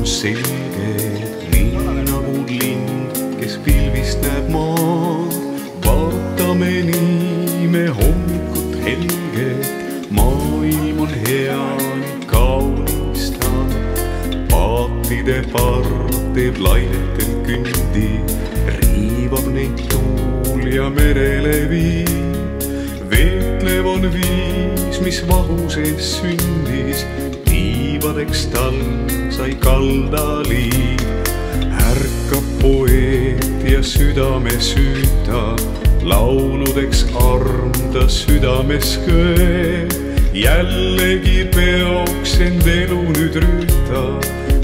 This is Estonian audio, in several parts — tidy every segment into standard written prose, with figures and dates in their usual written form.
selged, nii nagu lind, kes pilvist näeb maad. Vaatame nii me hommikut helget, maailm on hea, nii kaunista. Paatide part teeb lainetel kündi, riivab neid tuul ja merele viib. Veetlev on viis, mis vahu sees sündis, tiibadeks tal sai kaldaliib. Ärkab poeet ja südame süüta, lauludeks arm ta südames köeb. Jällegi peoks end elu nüüd rüüta,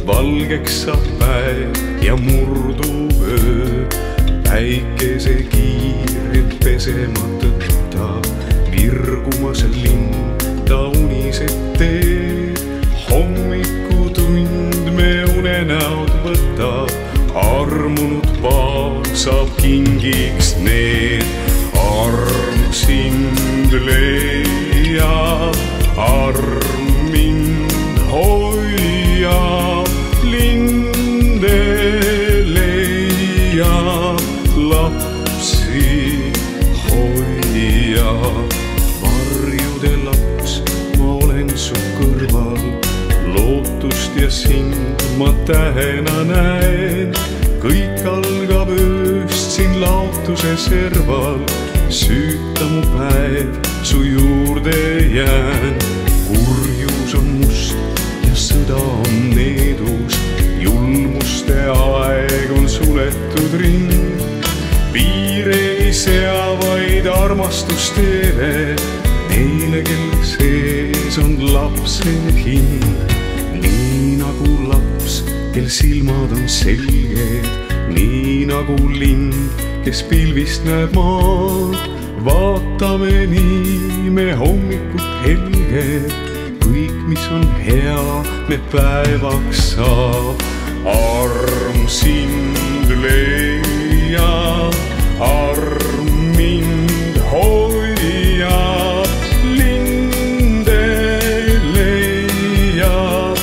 valgeks saab päev ja murdub öö. Päikese kiirelt pesema tõtta, virgumas lind ta unised teeb. Hommikutund me unenäod võtab, armunud paar saab kingiks need. Arm sind leiab, arm mind hoiab, linde leiab, lapsi hoiab. Varjude laps, ma olen su kõrval, lootust ja sind ma tähena näen. Kõik algab ööst siin laotuse serval, süüta mu päev, su juurde jään. Kurjus on must ja sõda on needus, julmuste aeg on suletud ring. Piire ei sea, vaid armastus teele, neile, kel sees on lapse hing. Nii nagu laps, kel silmad on selged, nii nagu lind, kes pilvist näeb maad. Vaatame nii me hommikut helged, kõik, mis on hea, me päevaks saab. Arm sind leiab, arm mind hoiab, linde leiab,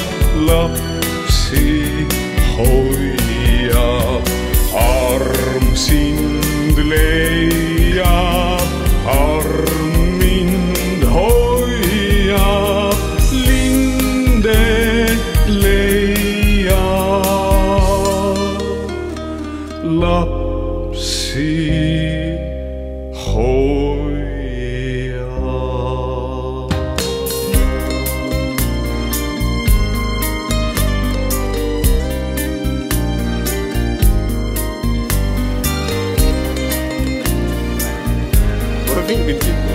lapsi hoiab. Arm sind leiab, arm mind hoiab, linde leiab, lapsi hoiab. What a thing,